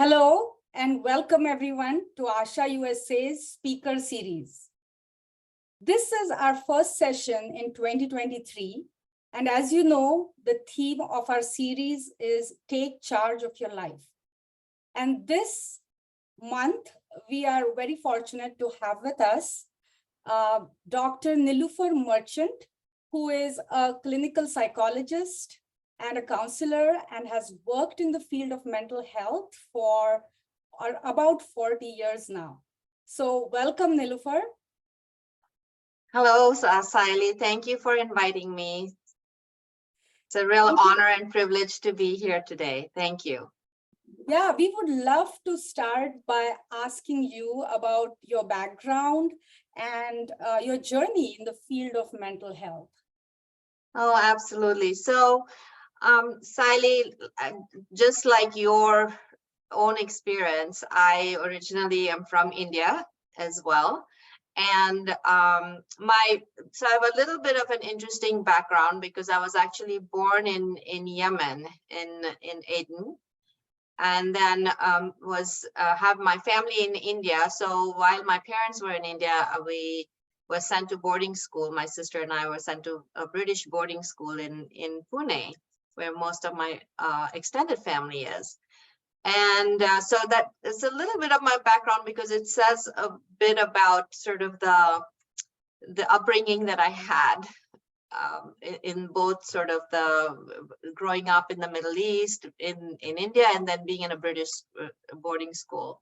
Hello and welcome everyone to AshaUSA's speaker series. This is our first session in 2023. And as you know, the theme of our series is Take Charge of Your Life. And this month, we are very fortunate to have with us Dr. Niloufar Merchant, who is a clinical psychologist and a counselor and has worked in the field of mental health for about 40 years now. So welcome, Niloufar. Hello, Siley. Thank you for inviting me. It's a real honor and privilege to be here today. Thank you. Yeah, we would love to start by asking you about your background and your journey in the field of mental health. Oh, absolutely. So, Siley, just like your own experience, I originally am from India as well. And so I have a little bit of an interesting background because I was actually born in Yemen, in Aden, and then have my family in India. So while my parents were in India, we were sent to boarding school. My sister and I were sent to a British boarding school in Pune, where most of my extended family is. And so that is a little bit of my background because it says a bit about sort of the upbringing that I had in both sort of the growing up in the Middle East, in India, and then being in a British boarding school.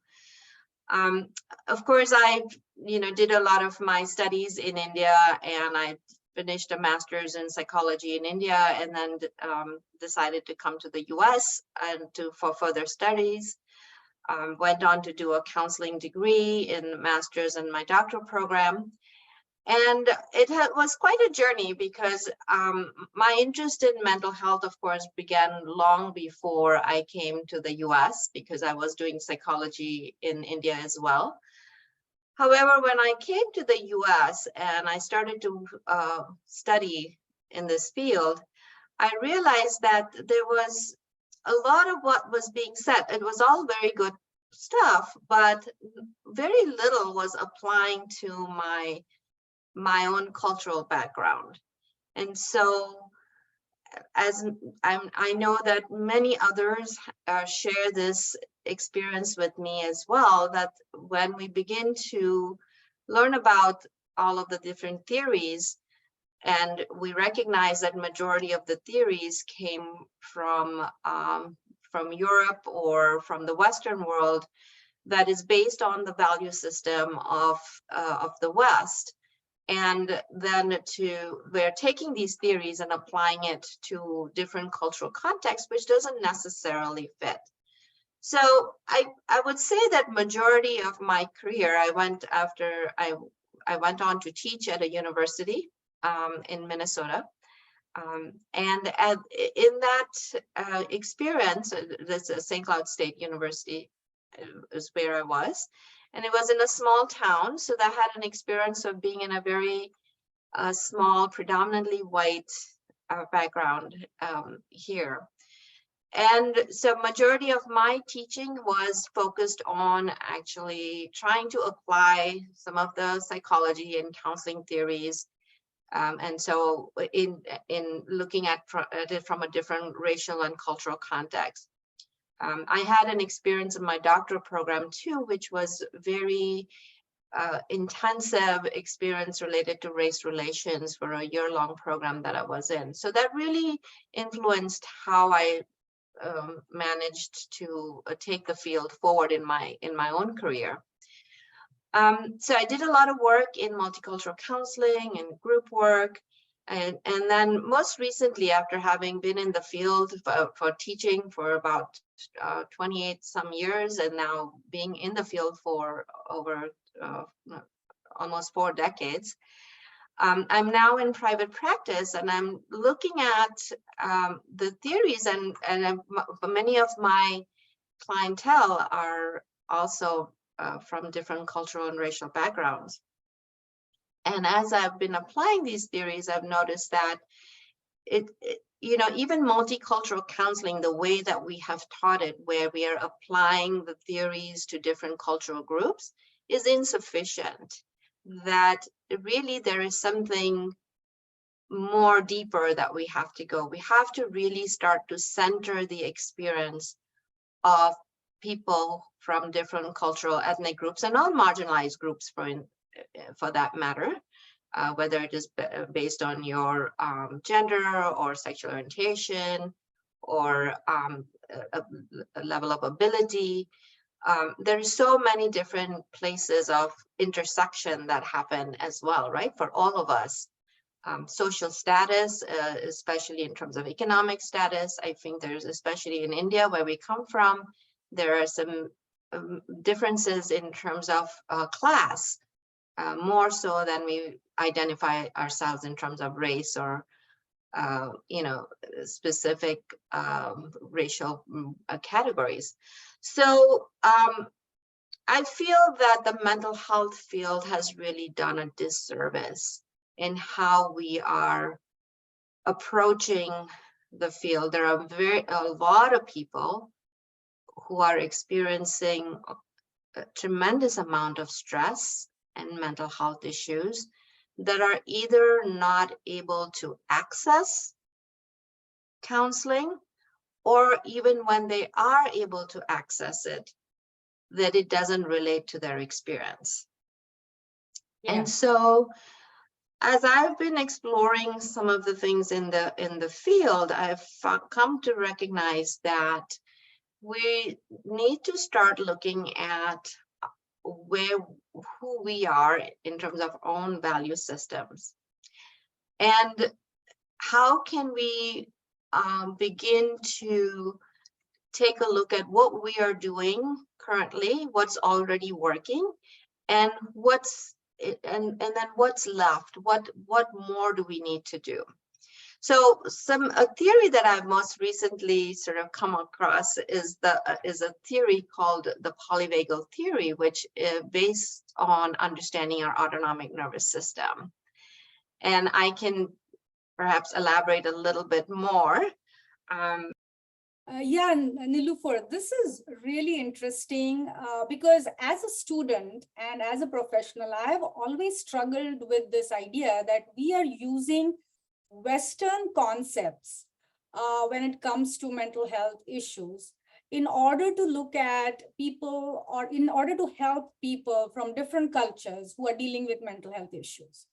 Of course, I did a lot of my studies in India, and I finished a master's in psychology in India, and then decided to come to the US and for further studies. Went on to do a counseling degree in master's and my doctoral program. And it was quite a journey because my interest in mental health, of course, began long before I came to the US because I was doing psychology in India as well. However, when I came to the US and I started to study in this field, I realized that there was a lot of what was being said. It was all very good stuff, but very little was applying to my own cultural background. And so, as I know that many others share this experience with me as well, that when we begin to learn about all of the different theories, and we recognize that majority of the theories came from Europe or from the Western world, that is based on the value system of the West. And then we're taking these theories and applying it to different cultural contexts, which doesn't necessarily fit. So I would say that majority of my career, I went on to teach at a university in Minnesota. And in that experience, this is St. Cloud State University is where I was. And it was in a small town, so that had an experience of being in a very small, predominantly white background here. And so majority of my teaching was focused on actually trying to apply some of the psychology and counseling theories. And so in looking at it from a different racial and cultural context. I had an experience in my doctoral program too, which was very intensive experience related to race relations for a year-long program that I was in. So that really influenced how I managed to take the field forward in my own career. So I did a lot of work in multicultural counseling and group work. And then most recently, after having been in the field for teaching for about 28 some years, and now being in the field for over almost 4 decades, I'm now in private practice, and I'm looking at the theories, and many of my clientele are also from different cultural and racial backgrounds. And as I've been applying these theories, I've noticed that even multicultural counseling, the way that we have taught it, where we are applying the theories to different cultural groups, is insufficient. That really there is something more deeper that we have to go. We have to really start to center the experience of people from different cultural, ethnic groups, and all marginalized groups for that matter, whether it is based on your gender or sexual orientation or a level of ability. There are so many different places of intersection that happen as well, right? For all of us. Social status, especially in terms of economic status. I think there's, especially in India, where we come from, there are some differences in terms of class, more so than we identify ourselves in terms of race or, specific racial categories. So I feel that the mental health field has really done a disservice in how we are approaching the field. There are a lot of people who are experiencing a tremendous amount of stress and mental health issues that are either not able to access counseling, or even when they are able to access it, that it doesn't relate to their experience. Yeah. And so as I've been exploring some of the things in the field, I've come to recognize that we need to start looking at who we are in terms of our own value systems, and how can we begin to take a look at what we are doing currently, what's already working, and then what's left, what more do we need to do. So a theory that I've most recently sort of come across is a theory called the Polyvagal Theory, which is based on understanding our autonomic nervous system. And I can perhaps elaborate a little bit more. Yeah, Niloufar, this is really interesting because as a student and as a professional, I have always struggled with this idea that we are using Western concepts when it comes to mental health issues in order to look at people, or in order to help people from different cultures who are dealing with mental health issues.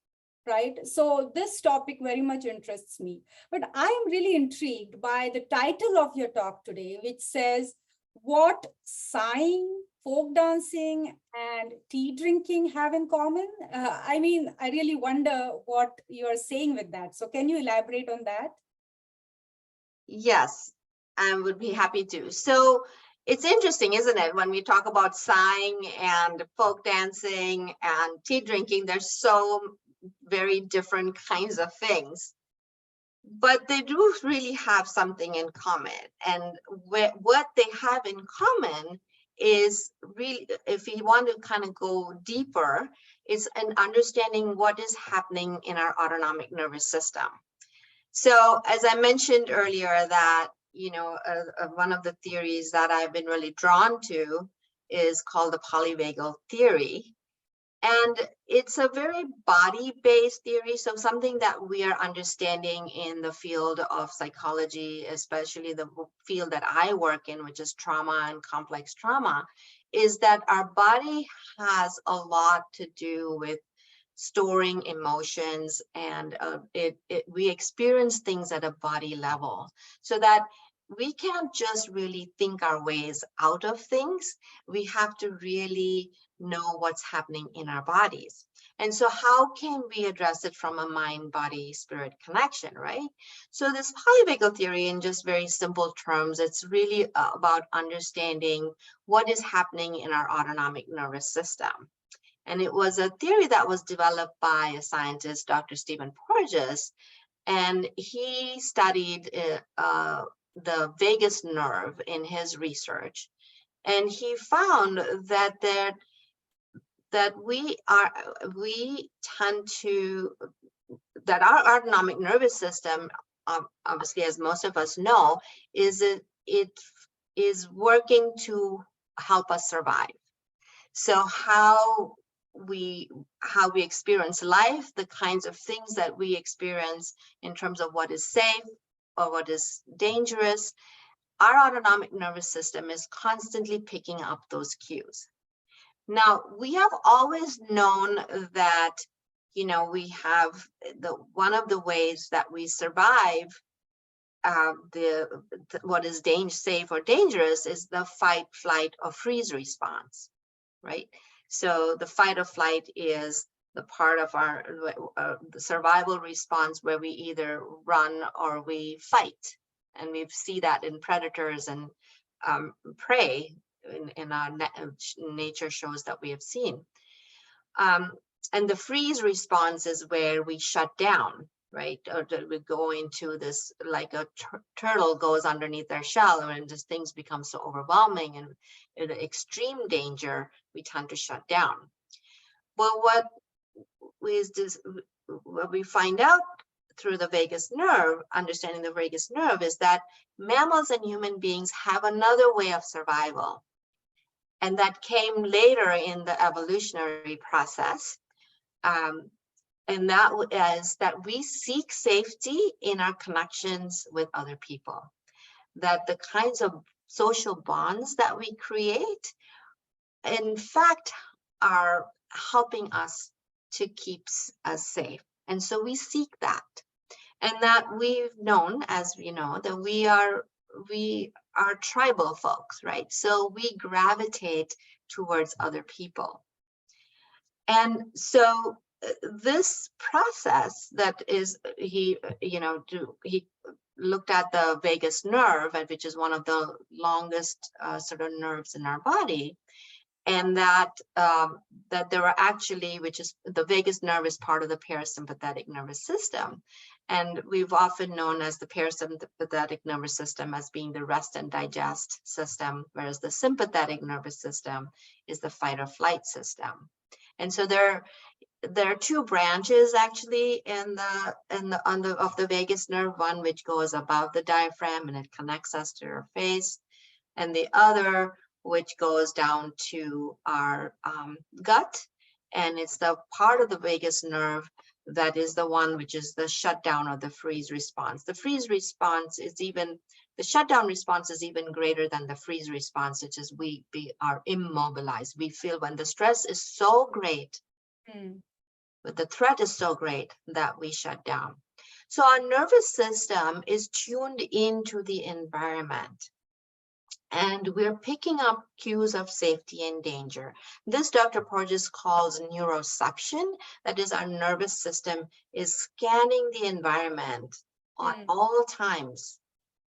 Right? So this topic very much interests me, but I am really intrigued by the title of your talk today, which says, what sighing, folk dancing, and tea drinking have in common? I mean, I really wonder what you're saying with that. So can you elaborate on that? Yes, I would be happy to. So it's interesting, isn't it? When we talk about sighing and folk dancing and tea drinking, there's so very different kinds of things, but they do really have something in common. And what they have in common is really, if you want to kind of go deeper, is an understanding what is happening in our autonomic nervous system. So as I mentioned earlier, that one of the theories that I've been really drawn to is called the Polyvagal Theory. And it's a very body-based theory, so something that we are understanding in the field of psychology, especially the field that I work in, which is trauma and complex trauma, is that our body has a lot to do with storing emotions, and we experience things at a body level, so that we can't just really think our ways out of things. We have to really know what's happening in our bodies. And so how can we address it from a mind, body, spirit connection, right? So this polyvagal theory, in just very simple terms, it's really about understanding what is happening in our autonomic nervous system. And it was a theory that was developed by a scientist, Dr. Stephen Porges, and he studied the vagus nerve in his research. And he found that our autonomic nervous system obviously, as most of us know, is it is working to help us survive. So how we experience life, the kinds of things that we experience in terms of what is safe or what is dangerous, our autonomic nervous system is constantly picking up those cues. Now, we have always known that, we have one of the ways that we survive what is safe or dangerous is the fight, flight, or freeze response, right? So the fight or flight is the part of our the survival response where we either run or we fight. And we see that in predators and prey in our nature shows that we have seen. And the freeze response is where we shut down, right? Or we go into this, like a turtle goes underneath their shell, and just things become so overwhelming and in extreme danger, we tend to shut down. Well, what we find out through the vagus nerve, understanding the vagus nerve, is that mammals and human beings have another way of survival. And that came later in the evolutionary process. And that is that we seek safety in our connections with other people. That the kinds of social bonds that we create, in fact, are helping us to keep us safe. And so we seek that. And that we've known, as we know, that we are tribal folks, right? So we gravitate towards other people. And so this process that is, he looked at the vagus nerve, which is one of the longest sort of nerves in our body, and that there are actually, which is the vagus nerve is part of the parasympathetic nervous system. And we've often known as the parasympathetic nervous system as being the rest and digest system, whereas the sympathetic nervous system is the fight or flight system. And so there are two branches actually of the vagus nerve, one which goes above the diaphragm and it connects us to our face, and the other which goes down to our gut, and it's the part of the vagus nerve that is the one which is the shutdown or the freeze response. The freeze response is the shutdown response is even greater than the freeze response, which is we are immobilized. We feel when the stress is so great, but the threat is so great that we shut down. So our nervous system is tuned into the environment. And we're picking up cues of safety and danger. This Dr. Porges calls neuroception. That is, our nervous system is scanning the environment at all times,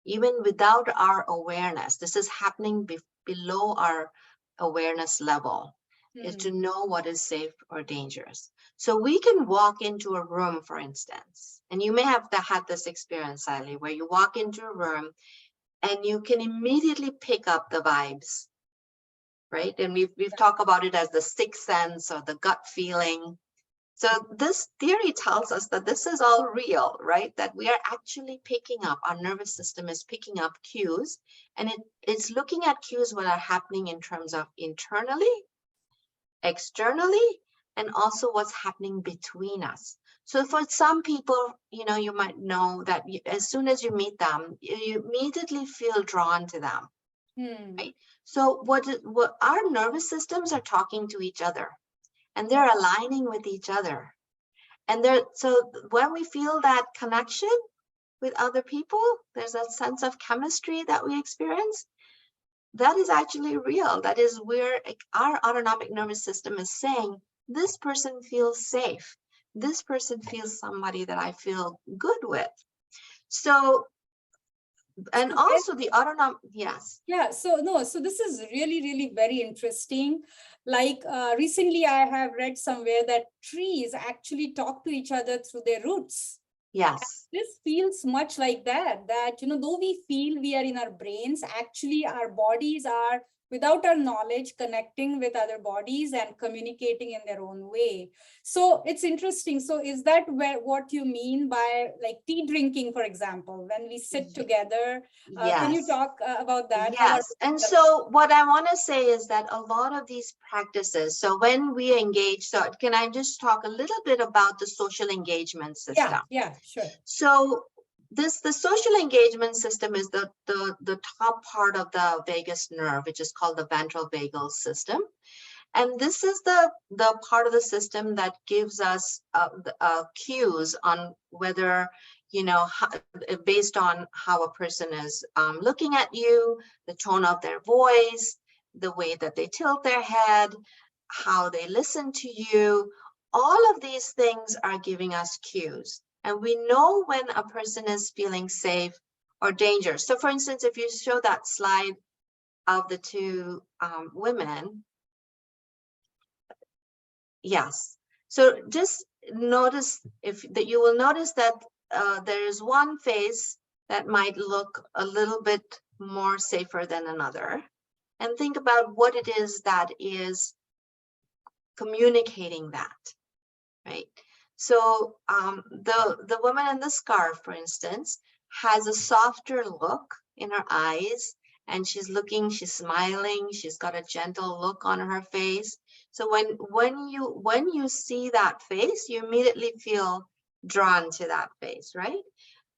even without our awareness. This is happening below our awareness level, is to know what is safe or dangerous. So we can walk into a room, for instance, and you may have had this experience, Sally, where you walk into a room and you can immediately pick up the vibes, right? And we've talked about it as the sixth sense or the gut feeling. So this theory tells us that this is all real, right? That we are actually picking up, our nervous system is picking up cues, and it's looking at cues that are happening in terms of internally, externally, and also what's happening between us. So for some people, you might know that as soon as you meet them, you immediately feel drawn to them, right? So what our nervous systems are talking to each other, and they're aligning with each other. And so when we feel that connection with other people, there's a sense of chemistry that we experience. That is actually real. That is where our autonomic nervous system is saying, this person feels safe. This person feels somebody that I feel good with. So, and also the autonomic, yes. Yeah, so this is really, really very interesting. Like recently I have read somewhere that trees actually talk to each other through their roots. Yes. And this feels much like that, though we feel we are in our brains, actually our bodies are without our knowledge, connecting with other bodies and communicating in their own way. So it's interesting. So is that what you mean by like tea drinking, for example, when we sit Ye- together? Can you Yes. talk about that? How are Yes. And so what I want to say is that a lot of these practices, so when we engage, so can I just talk a little bit about the social engagement system? Yeah, sure. So the social engagement system is the top part of the vagus nerve, which is called the ventral vagal system. And this is the part of the system that gives us cues on whether, based on how a person is looking at you, the tone of their voice, the way that they tilt their head, how they listen to you. All of these things are giving us cues. And we know when a person is feeling safe or dangerous. So for instance, if you show that slide of the two women, yes. So just notice that you will notice that there is one face that might look a little bit more safer than another. And think about what it is that is communicating that, right? So the woman in the scarf, for instance, has a softer look in her eyes, and she's smiling, she's got a gentle look on her face. So when you see that face, you immediately feel drawn to that face, right?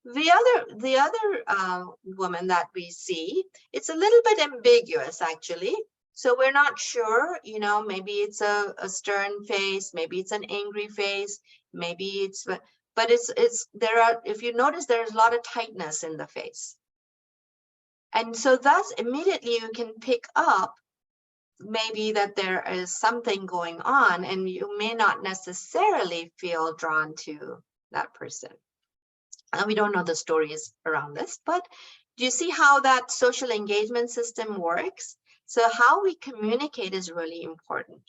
The other woman that we see, it's a little bit ambiguous actually. So we're not sure, maybe it's a stern face, maybe it's an angry face, maybe it's, but if you notice, there's a lot of tightness in the face. And so thus immediately you can pick up maybe that there is something going on, and you may not necessarily feel drawn to that person. And we don't know the stories around this, but do you see how that social engagement system works? So how we communicate is really important.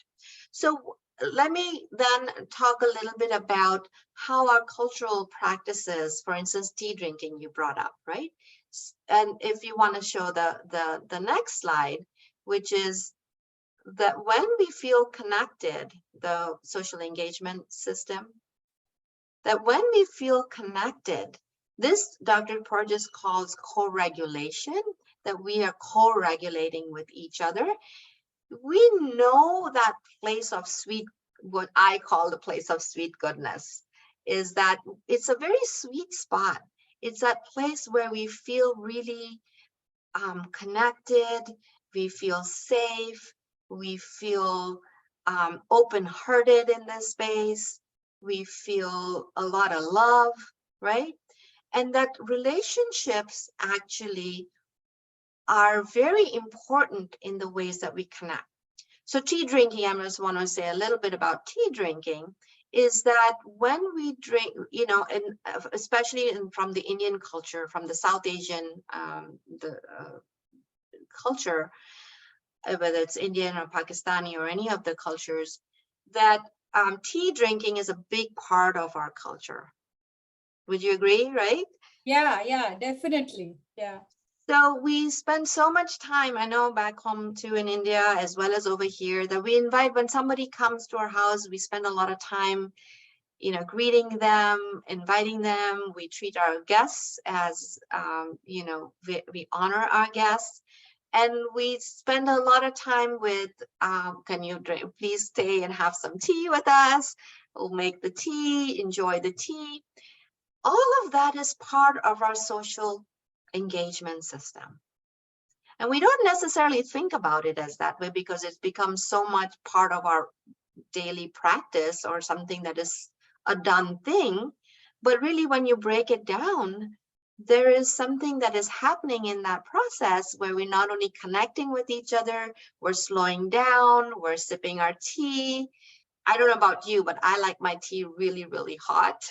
So let me then talk a little bit about how our cultural practices, for instance, tea drinking you brought up, right? And if you want to show the next slide, which is that when we feel connected, the social engagement system, that when we feel connected, this Dr. Porges calls co-regulation, that we are co-regulating with each other. We know that place of sweet, what I call the place of sweet goodness, is that it's a very sweet spot. It's that place where we feel really connected, we feel safe, we feel open-hearted in this space, we feel a lot of love, right? And that relationships actually are very important in the ways that we connect. So tea drinking, I just want to say a little bit about tea drinking, is that when we drink, and especially from the Indian culture, from the South Asian culture, whether it's Indian or Pakistani or any of the cultures, that tea drinking is a big part of our culture. Would you agree, right? Yeah, definitely. Yeah. So we spend so much time, I know back home too in India, as well as over here, that we invite, when somebody comes to our house, we spend a lot of time, greeting them, inviting them. We treat our guests as, we honor our guests. And we spend a lot of time with, can you please stay and have some tea with us? We'll make the tea, enjoy the tea. All of that is part of our social engagement system. And we don't necessarily think about it as that way because it's become so much part of our daily practice or something that is a done thing. But really, when you break it down, there is something that is happening in that process where we're not only connecting with each other, we're slowing down, we're sipping our tea. I don't know about you, but I like my tea really, really hot.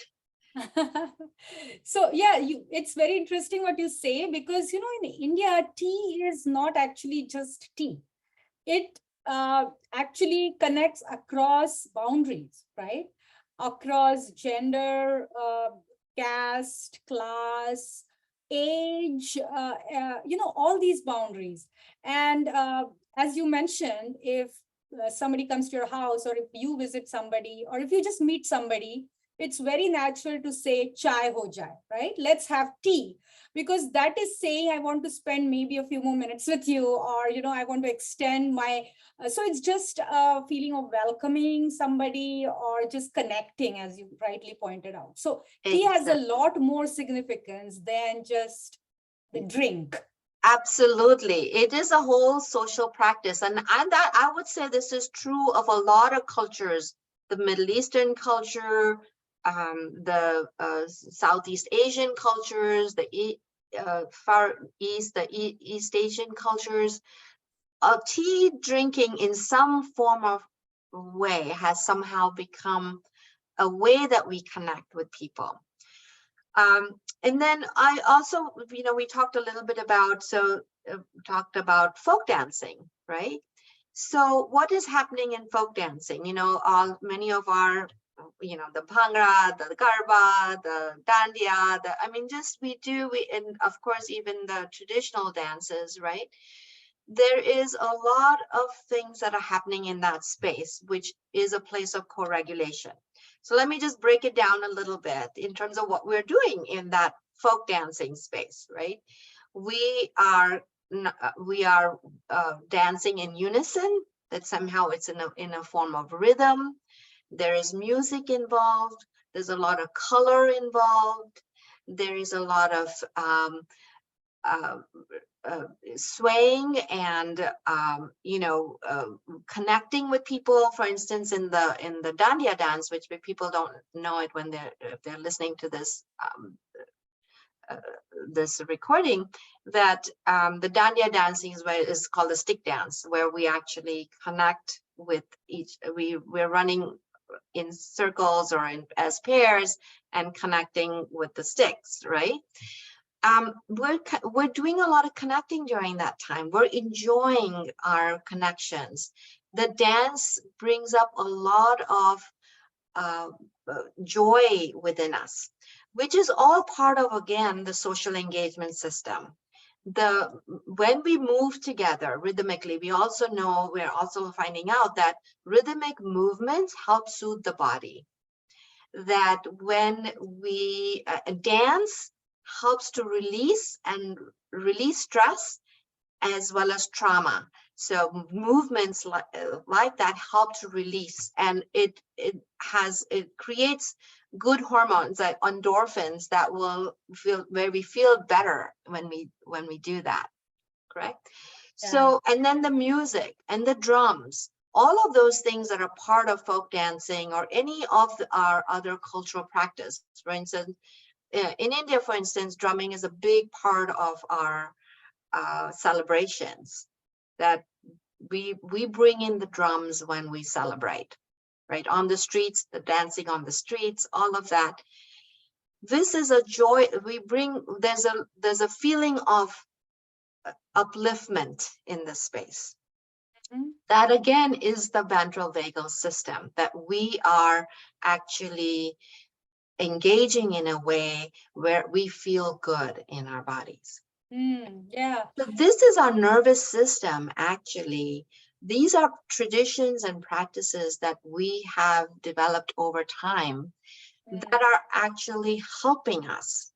So yeah, it's very interesting what you say, because in India, tea is not actually just tea. It actually connects across boundaries, right? Across gender, caste, class, age, all these boundaries. And as you mentioned, if somebody comes to your house, or if you visit somebody, or if you just meet somebody, it's very natural to say chai ho jaye, right? Let's have tea, because that is saying I want to spend maybe a few more minutes with you, or I want to extend my. So it's just a feeling of welcoming somebody, or just connecting, as you rightly pointed out. So tea has a Exactly. lot more significance than just the drink. Absolutely. It is a whole social practice. And that I would say this is true of a lot of cultures, the Middle Eastern culture, the Southeast Asian cultures, the Far East, the East Asian cultures. Tea drinking in some form of way has somehow become a way that we connect with people. And then I also, we talked a little bit about, talked about folk dancing, right? So what is happening in folk dancing? Many of our, the bhangra, the garba, the dandiya, and of course, even the traditional dances, right? There is a lot of things that are happening in that space, which is a place of co-regulation. So let me just break it down a little bit in terms of what we're doing in that folk dancing space, right? We are dancing in unison, that somehow it's in a form of rhythm. There is music involved. There's a lot of color involved. There is a lot of uh, swaying and connecting with people. For instance, in the dandiya dance, which people don't know it when they're listening to this this recording, that the dandiya dancing is called the stick dance, where we actually connect with we're running in circles or as pairs and connecting with the sticks, right? We're doing a lot of connecting during that time. We're enjoying our connections. The dance brings up a lot of joy within us, which is all part of, again, the social engagement system. When we move together rhythmically, we're also finding out that rhythmic movements help soothe the body. That when we dance, helps to release stress as well as trauma. So movements like that help to release, and it creates good hormones like endorphins that where we feel better when we do that, correct? Yeah. So, and then the music and the drums, all of those things that are part of folk dancing or any of our other cultural practice. For instance, in India, for instance, drumming is a big part of our celebrations, that we bring in the drums when we celebrate, right? On the streets, the dancing on the streets, all of that. This is a joy we bring. There's a feeling of upliftment in the space. Mm-hmm. That again is the ventral vagal system, that we are actually engaging in a way where we feel good in our bodies. Yeah. So this is our nervous system, actually. These are traditions and practices that we have developed over time that are actually helping us.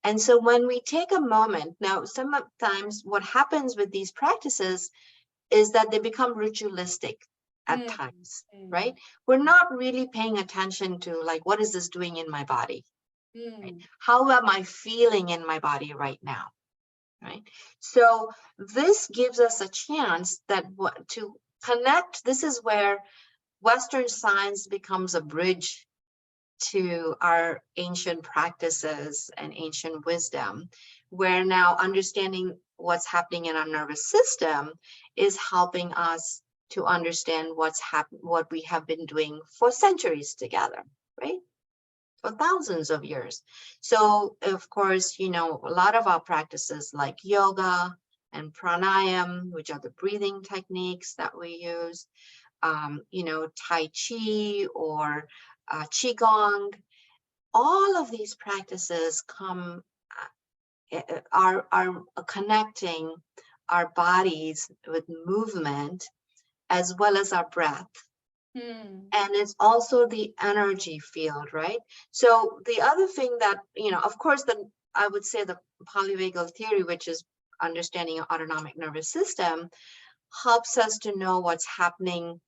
And so when we take a moment, now sometimes what happens with these practices is that they become ritualistic at times, right? We're not really paying attention to, like, what is this doing in my body? Right? How am I feeling in my body right now? Right? So this gives us a chance to connect. This is where Western science becomes a bridge to our ancient practices and ancient wisdom, where now understanding what's happening in our nervous system is helping us to understand what we have been doing for centuries together, right? For thousands of years. So of course, a lot of our practices like yoga and pranayam, which are the breathing techniques that we use, Tai Chi or Qigong, all of these practices come are connecting our bodies with movement as well as our breath. And it's also the energy field, right? So the other thing that, of course, I would say the polyvagal theory, which is understanding your autonomic nervous system, helps us to know what's happening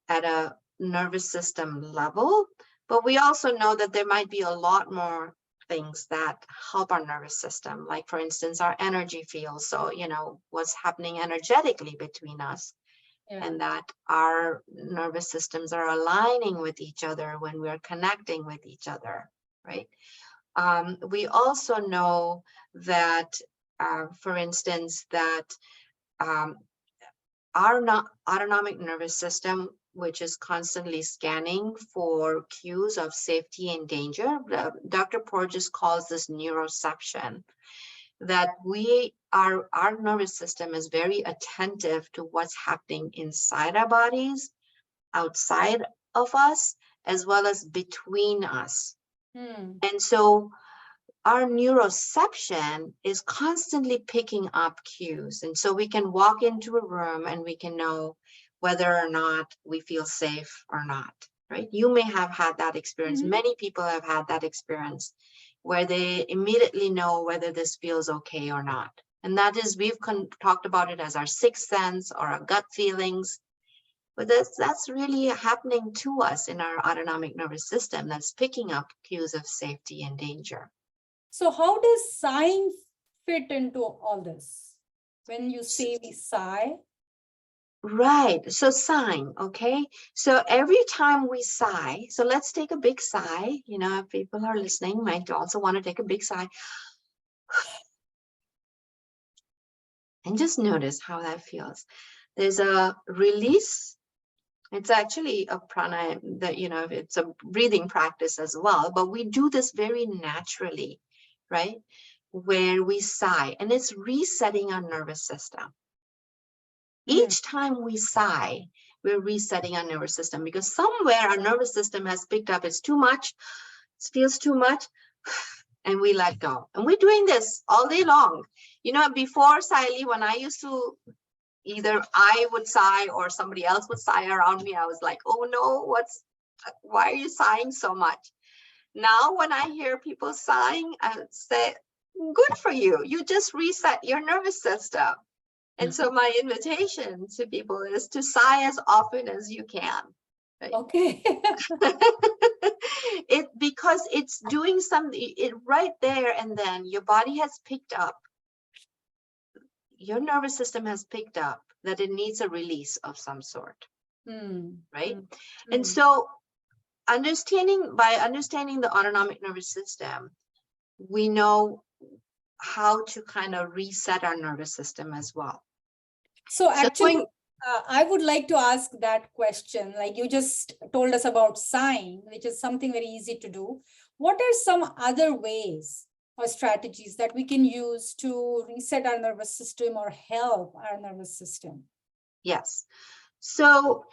at a nervous system level. But we also know that there might be a lot more things that help our nervous system, like, for instance, our energy field. So, what's happening energetically between us. Yeah. And that our nervous systems are aligning with each other when we're connecting with each other, right? We also know that, for instance, that our autonomic nervous system, which is constantly scanning for cues of safety and danger, Dr. Porges calls this neuroception, that our nervous system is very attentive to what's happening inside our bodies, outside of us, as well as between us. And so our neuroception is constantly picking up cues. And so we can walk into a room and we can know whether or not we feel safe or not, right? You may have had that experience. Many people have had that experience where they immediately know whether this feels okay or not. And that is, we've talked about it as our sixth sense or our gut feelings. But that's really happening to us in our autonomic nervous system, that's picking up cues of safety and danger. So how does sighing fit into all this? When you say we sigh? Right. So sighing, okay? So every time we sigh, so let's take a big sigh. If people are listening, might also want to take a big sigh. And just notice how that feels. There's a release. It's actually a pranayama that, it's a breathing practice as well, but we do this very naturally, right? Where we sigh, and it's resetting our nervous system. Each time we sigh, we're resetting our nervous system, because somewhere our nervous system has picked up it's too much, it feels too much, and we let go. And we're doing this all day long. Before, Siley, when I used to, either I would sigh or somebody else would sigh around me, I was like, oh no, why are you sighing so much? Now, when I hear people sighing, I would say, good for you. You just reset your nervous system. And so my invitation to people is to sigh as often as you can. Right? Okay. Because it's doing something, right there and then your body has picked up, your nervous system has picked up that it needs a release of some sort, right? And so by understanding the autonomic nervous system, we know how to kind of reset our nervous system as well. So actually, I would like to ask that question. Like you just told us about sighing, which is something very easy to do. What are some other ways or strategies that we can use to reset our nervous system or help our nervous system? Yes. So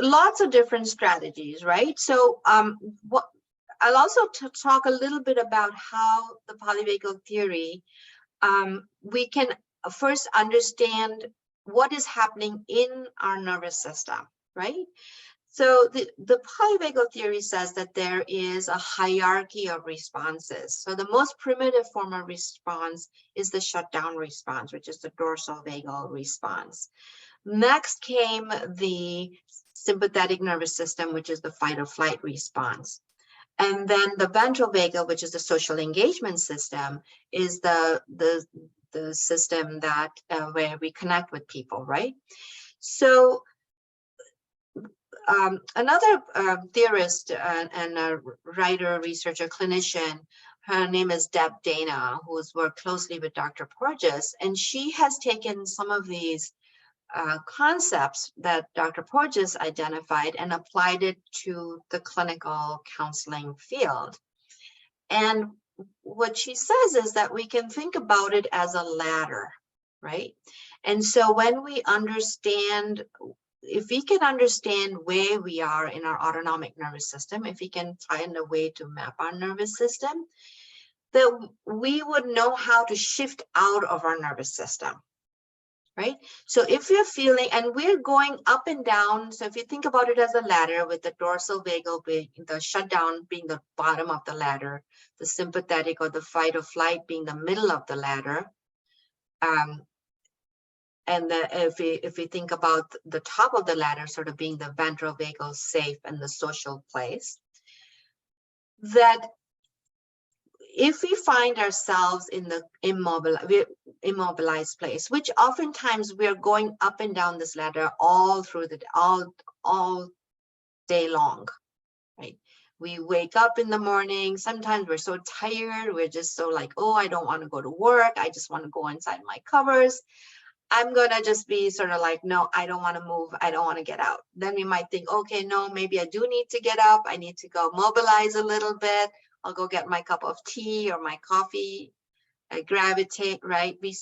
lots of different strategies, right? So I'll also talk a little bit about how the polyvagal theory, we can first understand what is happening in our nervous system, right? So the polyvagal theory says that there is a hierarchy of responses. So the most primitive form of response is the shutdown response, which is the dorsal vagal response. Next came the sympathetic nervous system, which is the fight or flight response. And then the ventral vagal, which is the social engagement system, is the system that where we connect with people, right? So another theorist and a writer, researcher, clinician, her name is Deb Dana, who has worked closely with Dr. Porges, and she has taken some of these concepts that Dr. Porges identified and applied it to the clinical counseling field. And what she says is that we can think about it as a ladder, right? And so when we understand, if we can understand where we are in our autonomic nervous system, if we can find a way to map our nervous system, that we would know how to shift out of our nervous system, right? So if you're feeling, and we're going up and down, so if you think about it as a ladder with the dorsal vagal being the shutdown being the bottom of the ladder, the sympathetic or the fight or flight being the middle of the ladder, and if we think about the top of the ladder sort of being the ventral vagal safe and the social place, that if we find ourselves in the immobilized place, which oftentimes we are going up and down this ladder all through the all day long, right? We wake up in the morning, sometimes we're so tired, we're just so like, oh, I don't want to go to work, I just want to go inside my covers. I'm gonna just be sort of like, no, I don't want to move, I don't want to get out. Then we might think, okay, no, maybe I do need to get up, I need to go mobilize a little bit, I'll go get my cup of tea or my coffee. I gravitate, right? We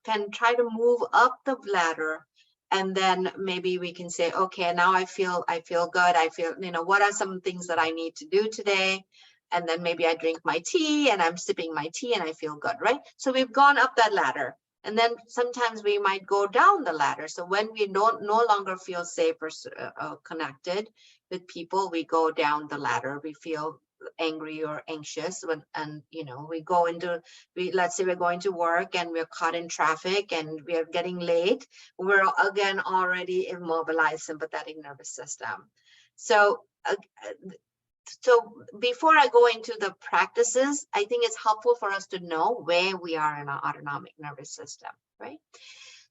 can try to move up the ladder, and then maybe we can say, okay, now I feel good. I feel, what are some things that I need to do today? And then maybe I drink my tea and I'm sipping my tea and I feel good, right? So we've gone up that ladder. And then sometimes we might go down the ladder. So when we no longer feel safe or connected with people, we go down the ladder. We feel angry or anxious we go into, let's say we're going to work and we're caught in traffic and we're getting late. We're again already immobilized sympathetic nervous system. So before I go into the practices, I think it's helpful for us to know where we are in our autonomic nervous system, right?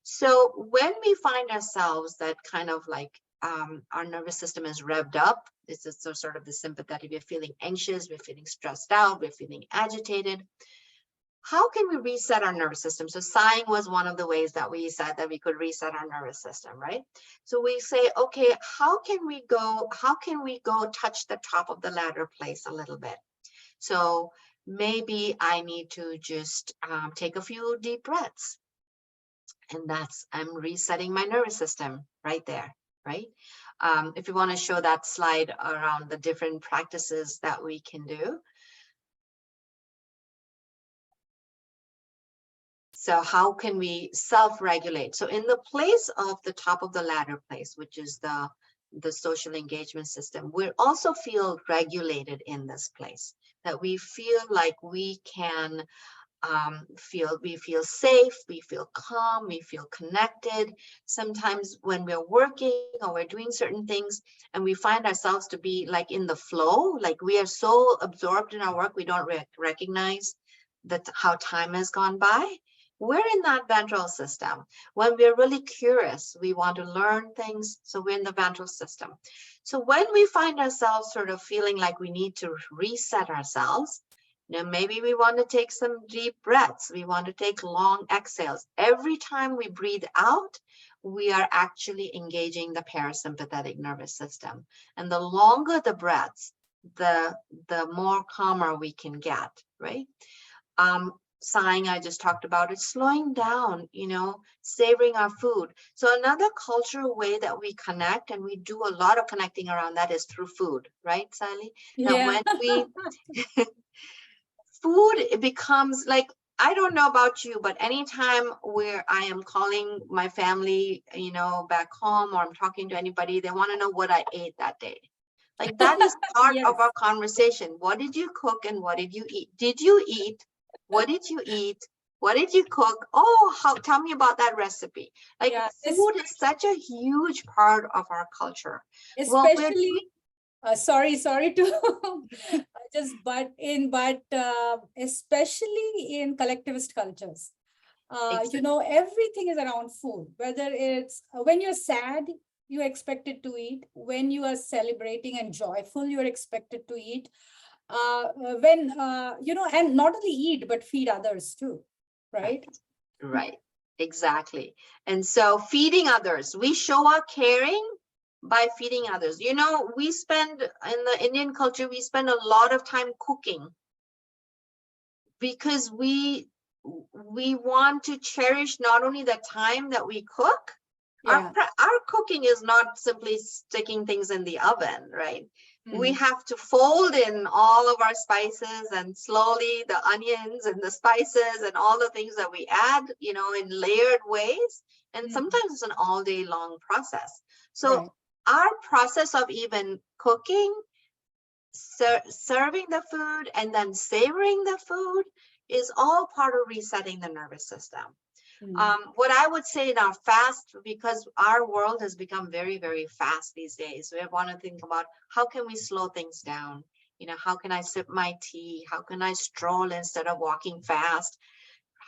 So when we find ourselves that kind of like our nervous system is revved up, this is sort of the sympathetic, we're feeling anxious, we're feeling stressed out, we're feeling agitated. How can we reset our nervous system? So sighing was one of the ways that we said that we could reset our nervous system, right? So we say, okay, how can we go touch the top of the ladder place a little bit? So maybe I need to just take a few deep breaths. And I'm resetting my nervous system right there, right? If you want to show that slide around the different practices that we can do. So how can we self-regulate? So in the place of the top of the ladder place, which is the social engagement system, we also feel regulated in this place, that we feel like we can we feel safe, we feel calm, we feel connected. Sometimes when we're working or we're doing certain things and we find ourselves to be like in the flow, like we are so absorbed in our work, we don't recognize how time has gone by. We're in that ventral system. When we're really curious, we want to learn things, so we're in the ventral system. So when we find ourselves sort of feeling like we need to reset ourselves, maybe we want to take some deep breaths. We want to take long exhales. Every time we breathe out, we are actually engaging the parasympathetic nervous system. And the longer the breaths, the more calmer we can get, right? Sighing, I just talked about it, slowing down, savoring our food. So another cultural way that we connect, and we do a lot of connecting around that, is through food, right, Sally? Yeah. Now, when we food, it becomes like, I don't know about you, but anytime where I am calling my family, back home, or I'm talking to anybody, they want to know what I ate that day. Like that is part Yes. of our conversation. What did you cook and what did you eat? Did you eat? What did you eat? What did you cook? Oh, tell me about that recipe. Like food is such a huge part of our culture. Especially, sorry to just especially in collectivist cultures. Everything is around food, whether it's when you're sad, you're expected to eat. When you are celebrating and joyful, you're expected to eat. And not only eat, but feed others too, right? Right, exactly. And so feeding others, we show our caring by feeding others. We spend, in the Indian culture, we spend a lot of time cooking because we want to cherish not only the time that we cook. Yeah. Our cooking is not simply sticking things in the oven, right? we have to fold in all of our spices, and slowly the onions and the spices and all the things that we add, in layered ways. And sometimes it's an all day long process. So our process of even cooking, serving the food, and then savoring the food is all part of resetting the nervous system. What I would say in our fast, because our world has become very, very fast these days, we want to think about how can we slow things down? How can I sip my tea? How can I stroll instead of walking fast?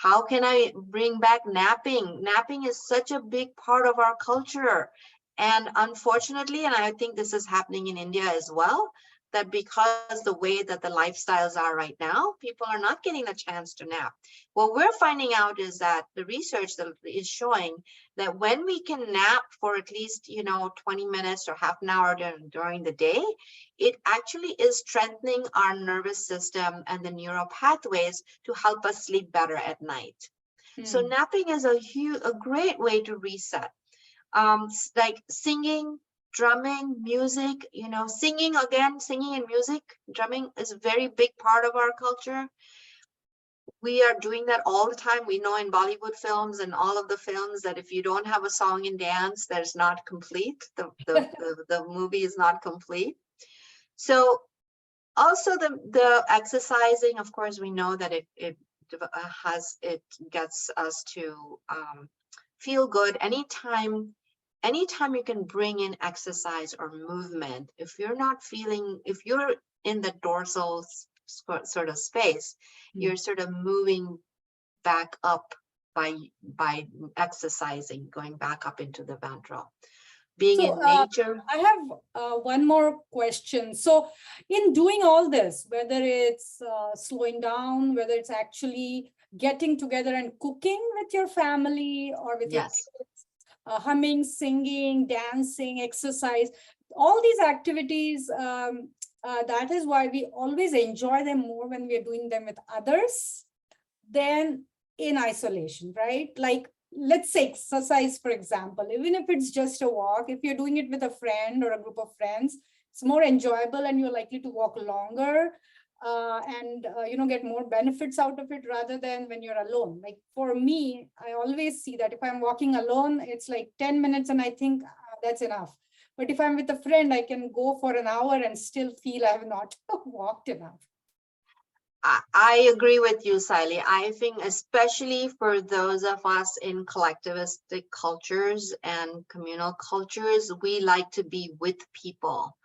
How can I bring back napping? Napping is such a big part of our culture. And unfortunately, and I think this is happening in India as well, that because the way that the lifestyles are right now, people are not getting a chance to nap. What we're finding out is that the research that is showing that when we can nap for at least 20 minutes or half an hour during the day, it actually is strengthening our nervous system and the neural pathways to help us sleep better at night. So napping is a great way to reset. Like singing, drumming, music, singing and music, drumming is a very big part of our culture. We are doing that all the time. We know in Bollywood films and all of the films that if you don't have a song and dance, there's not complete. The movie is not complete. So also the exercising, of course, we know that it gets us to feel good. Anytime you can bring in exercise or movement, if you're in the dorsal sort of space, you're sort of moving back up by exercising, going back up into the ventral. Being in nature. I have one more question. So in doing all this, whether it's slowing down, whether it's actually getting together and cooking with your family or with your kids, humming, singing, dancing, exercise, all these activities, that is why we always enjoy them more when we are doing them with others than in isolation, right? Like, let's say exercise, for example, even if it's just a walk, if you're doing it with a friend or a group of friends, it's more enjoyable and you're likely to walk longer and get more benefits out of it rather than when you're alone. Like for me, I always see that if I'm walking alone, it's like 10 minutes and I think that's enough. But if I'm with a friend, I can go for an hour and still feel I have not walked enough. I agree with you, Sighing. I think especially for those of us in collectivistic cultures and communal cultures, we like to be with people.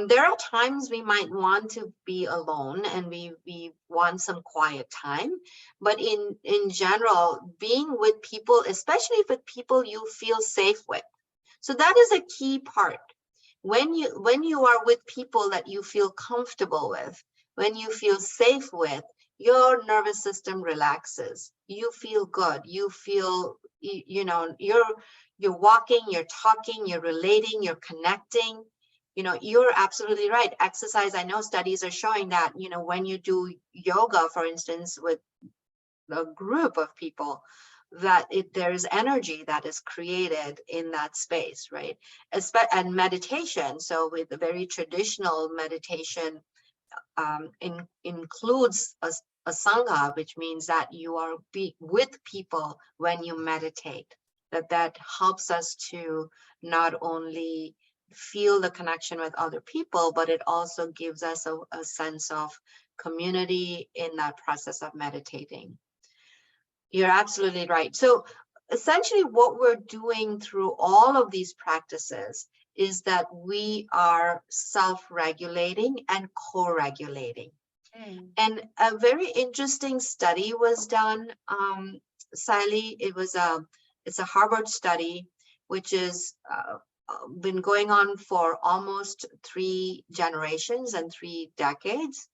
There are times we might want to be alone and we want some quiet time, but in general, being with people, especially with people you feel safe with. So that is a key part. When you are with people that you feel comfortable with, when you feel safe with, your nervous system relaxes. You feel good. You feel, you're walking, you're talking, you're relating, you're connecting. You're absolutely right. Exercise, I know studies are showing that, when you do yoga, for instance, with a group of people, that there's energy that is created in that space, right? And meditation. So with the very traditional meditation, includes a sangha, which means that you are with people when you meditate. That helps us to not only feel the connection with other people, but it also gives us a sense of community in that process of meditating. You're absolutely right. So essentially what we're doing through all of these practices is that we are self-regulating and co-regulating. And a very interesting study was done, Sighing. It's a Harvard study, which is been going on for almost 3 generations and 3 decades,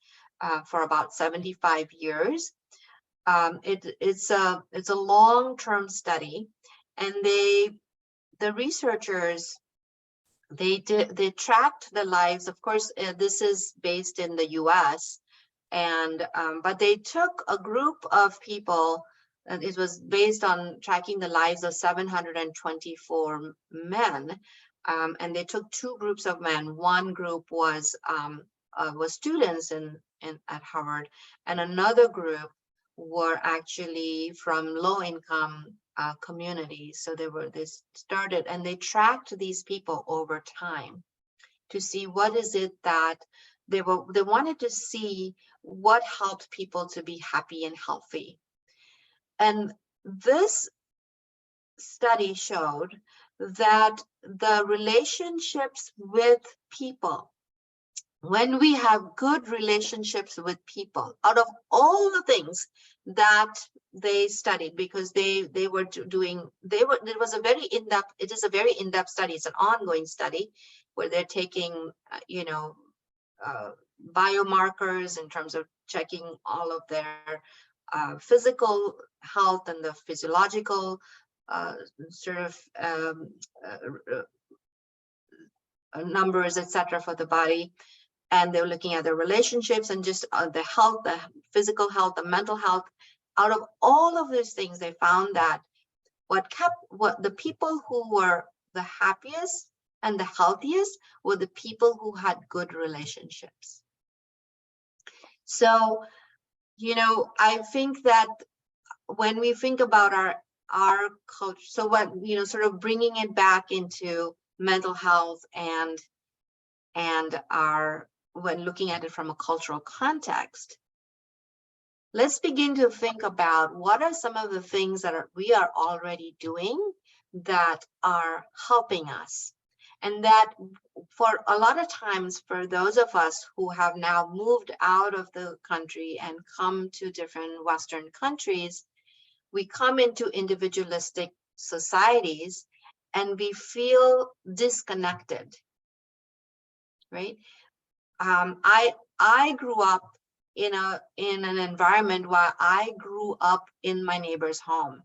for about 75 years. It's a long-term study, and the researchers, they tracked the lives. Of course, this is based in the US, and but they took a group of people, and it was based on tracking the lives of 724 men, And they took two groups of men. One group was students at Harvard, and another group were actually from low-income communities. So they started and they tracked these people over time to see what is it that they wanted to see what helped people to be happy and healthy. And this study showed that the relationships with people, when we have good relationships with people, out of all the things that they studied, because it is a very in-depth study. It's an ongoing study where they're taking, biomarkers in terms of checking all of their physical health and the physiological sort of numbers, etc., for the body. And they're looking at the relationships and just the health, the physical health, the mental health. Out of all of these things, they found that what the people who were the happiest and the healthiest were the people who had good relationships. So, I think that when we think about our culture, so what, sort of bringing it back into mental health and when looking at it from a cultural context, let's begin to think about what are some of the things that we are already doing that are helping us. And that for a lot of times, for those of us who have now moved out of the country and come to different Western countries, we come into individualistic societies and we feel disconnected, right? I grew up in an environment where I grew up in my neighbor's home.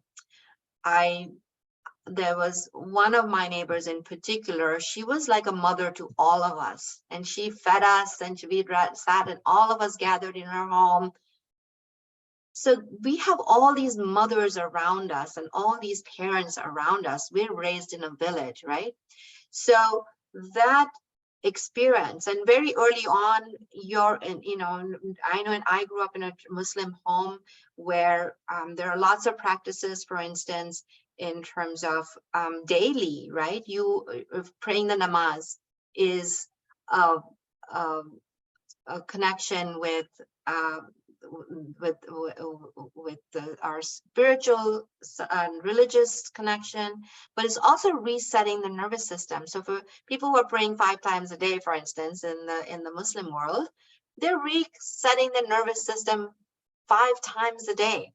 There was one of my neighbors in particular. She was like a mother to all of us, and she fed us, and we sat and all of us gathered in her home. So we have all these mothers around us and all these parents around us. We're raised in a village, right? So that experience, and very early on, I know, and I grew up in a Muslim home where there are lots of practices, for instance, in terms of daily, right? Praying the namaz is a connection with our spiritual and religious connection, but it's also resetting the nervous system. So for people who are praying 5 times a day, for instance, in the Muslim world, they're resetting the nervous system 5 times a day.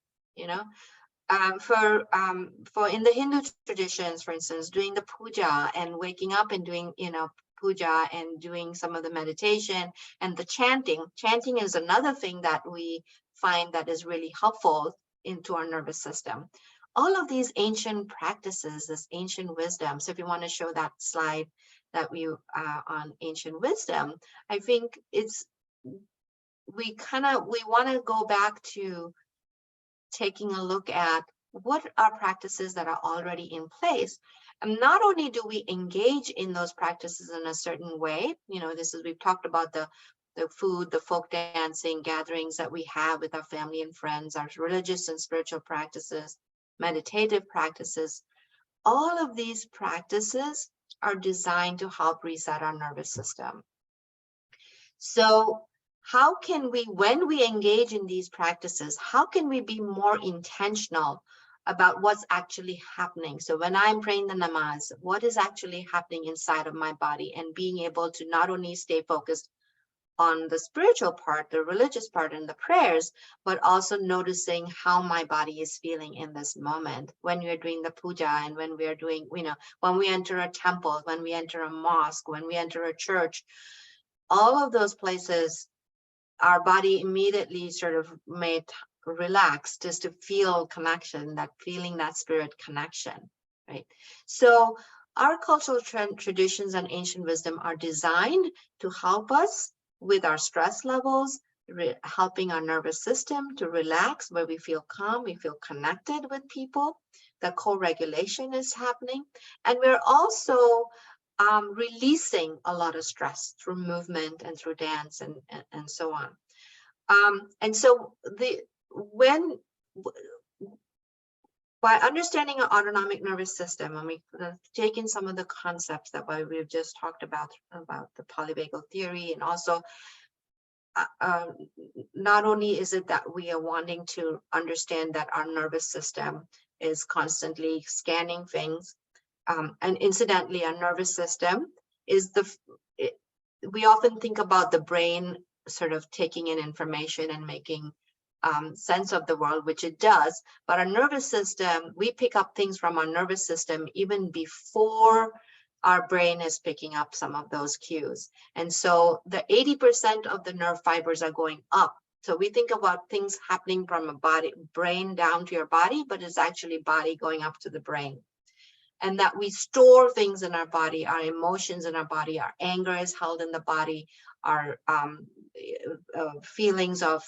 For in the Hindu traditions, for instance, doing the puja and waking up and doing puja and doing some of the meditation and the chanting. Chanting is another thing that we find that is really helpful into our nervous system. All of these ancient practices, this ancient wisdom. So if you want to show that slide that we on ancient wisdom, I think we want to go back to taking a look at what are practices that are already in place. And not only do we engage in those practices in a certain way, we've talked about the food, the folk dancing gatherings that we have with our family and friends, our religious and spiritual practices, meditative practices. All of these practices are designed to help reset our nervous system. So how can we, when we engage in these practices, how can we be more intentional about what's actually happening? So when I'm praying the namaz, what is actually happening inside of my body, and being able to not only stay focused on the spiritual part, the religious part and the prayers, but also noticing how my body is feeling in this moment when we're doing the puja, and when we're doing, when we enter a temple, when we enter a mosque, when we enter a church, all of those places, our body immediately sort of made relax just to feel connection, that feeling, that spirit connection, right? So our cultural traditions and ancient wisdom are designed to help us with our stress levels, helping our nervous system to relax, where we feel calm, we feel connected with people, the co-regulation is happening. And we're also releasing a lot of stress through movement and through dance and so on. And so by understanding our autonomic nervous system, and we take in some of the concepts that we've just talked about the polyvagal theory, and also not only is it that we are wanting to understand that our nervous system is constantly scanning things, and incidentally, our nervous system is we often think about the brain sort of taking in information and making sense of the world, which it does, but our nervous system, we pick up things from our nervous system even before our brain is picking up some of those cues. And so the 80% of the nerve fibers are going up. So we think about things happening from a brain down to your body, but it's actually body going up to the brain. And that we store things in our body, our emotions in our body, our anger is held in the body, our feelings of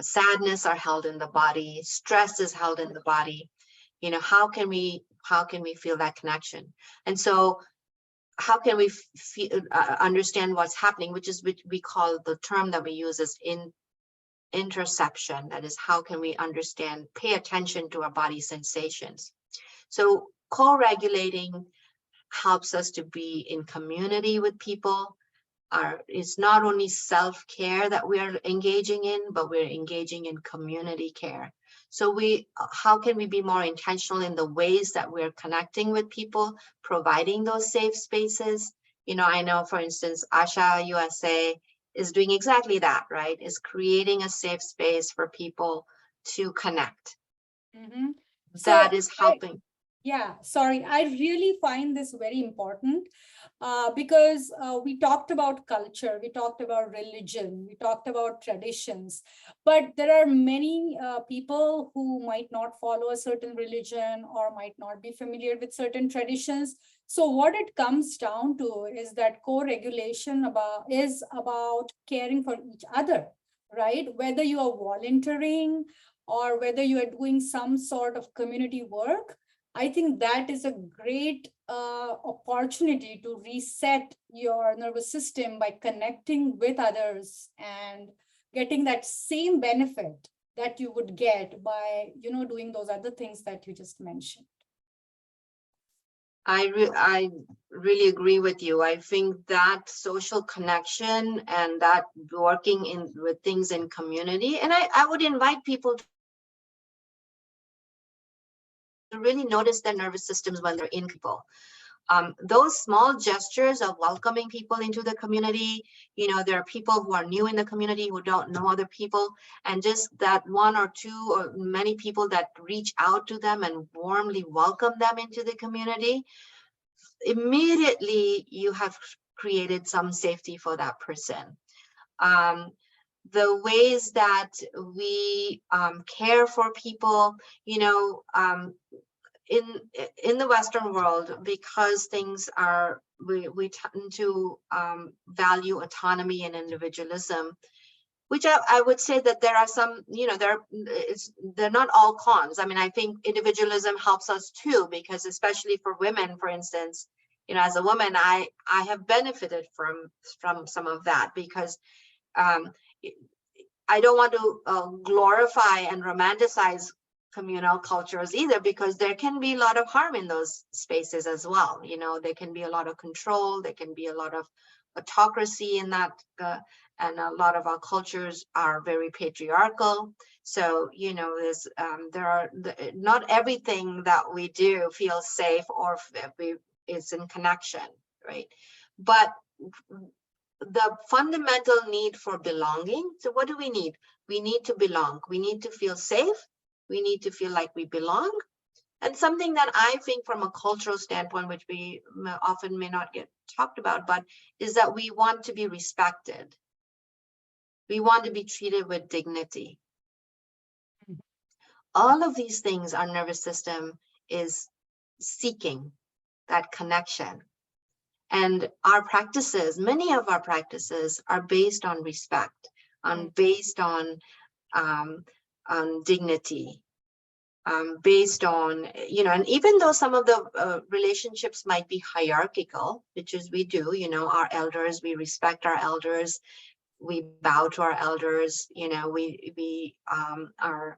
sadness are held in the body, stress is held in the body. You know, how can we feel that connection? And so how can we understand what's happening, which is we call, the term that we use is interception. That is, how can we understand, pay attention to our body sensations? So co-regulating helps us to be in community with people. It's not only self-care that we are engaging in, but we're engaging in community care. So how can we be more intentional in the ways that we're connecting with people, providing those safe spaces? You know, I know, for instance, AshaUSA is doing exactly that, right? Is creating a safe space for people to connect. Mm-hmm. That is helping. Yeah, sorry, I really find this very important because we talked about culture, we talked about religion, we talked about traditions, but there are many people who might not follow a certain religion or might not be familiar with certain traditions. So what it comes down to is that co-regulation is about caring for each other, right? Whether you are volunteering or whether you are doing some sort of community work, I think that is a great opportunity to reset your nervous system by connecting with others and getting that same benefit that you would get by, doing those other things that you just mentioned. I really agree with you. I think that social connection and that working with things in community, and I would invite people to really notice their nervous systems when they're in people. Those small gestures of welcoming people into the community, there are people who are new in the community who don't know other people, and just that one or two or many people that reach out to them and warmly welcome them into the community, immediately you have created some safety for that person. The ways that we care for people, in the Western world, because things are, we tend to value autonomy and individualism, which I would say that there are some, they're not all cons. I mean, I think individualism helps us too, because especially for women, for instance, as a woman, I have benefited from some of that, because I don't want to glorify and romanticize communal cultures either, because there can be a lot of harm in those spaces as well. There can be a lot of control, there can be a lot of autocracy in that, and a lot of our cultures are very patriarchal. So, there's not everything that we do feels safe or is in connection, right? But the fundamental need for belonging. So what do we need? We need to belong. We need to feel safe. We need to feel like we belong. And something that I think from a cultural standpoint, which we often may not get talked about, but is that we want to be respected. We want to be treated with dignity. All of these things our nervous system is seeking, that connection. And our practices, many of our practices are based on respect, based on dignity. based on, and even though some of the relationships might be hierarchical, which is we do, our elders, we respect our elders, we bow to our elders, we are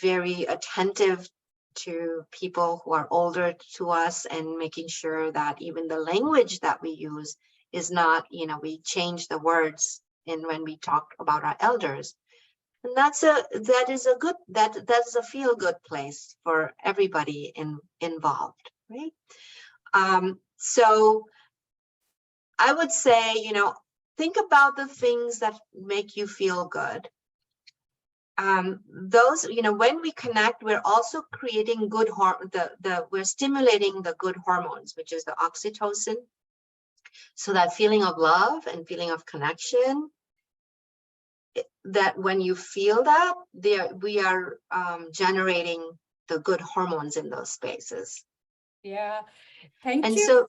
very attentive to people who are older to us, and making sure that even the language that we use is not, we change the words when we talk about our elders. And that's a feel good place for everybody involved, right? So I would say, think about the things that make you feel good. Those, when we connect, we're also creating good we're stimulating the good hormones, which is the oxytocin. So that feeling of love and feeling of connection, that when you feel that, we are generating the good hormones in those spaces. Yeah, thank And you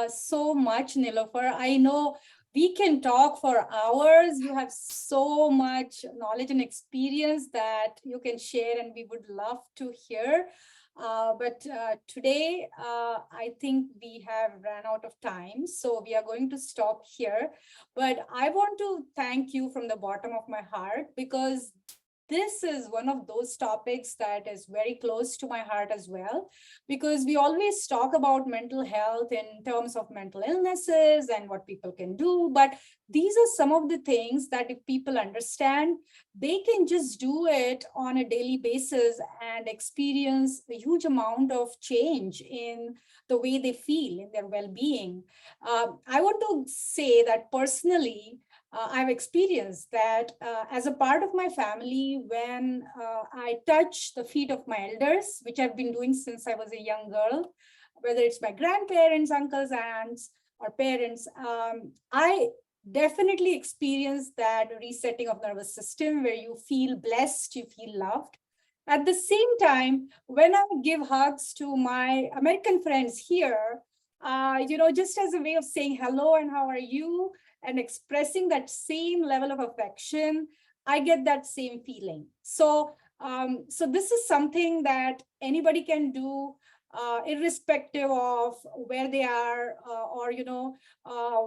so much, Nilofer. I know we can talk for hours. You have so much knowledge and experience that you can share, and we would love to hear. But today, I think we have run out of time, so we are going to stop here. But I want to thank you from the bottom of my heart, because this is one of those topics that is very close to my heart as well, because we always talk about mental health in terms of mental illnesses and what people can do. But these are some of the things that if people understand, they can just do it on a daily basis and experience a huge amount of change in the way they feel, in their well-being. I want to say that personally, I've experienced that as a part of my family, when I touch the feet of my elders, which I've been doing since I was a young girl, whether it's my grandparents, uncles, aunts, or parents, I definitely experience that resetting of nervous system where you feel blessed, you feel loved. At the same time, when I give hugs to my American friends here, just as a way of saying hello and how are you, and expressing that same level of affection, I get that same feeling. So this is something that anybody can do, irrespective of where they are, or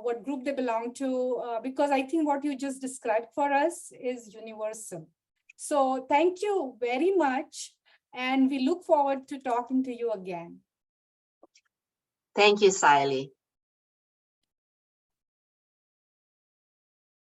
what group they belong to, because I think what you just described for us is universal. So thank you very much, and we look forward to talking to you again. Thank you, Sighing.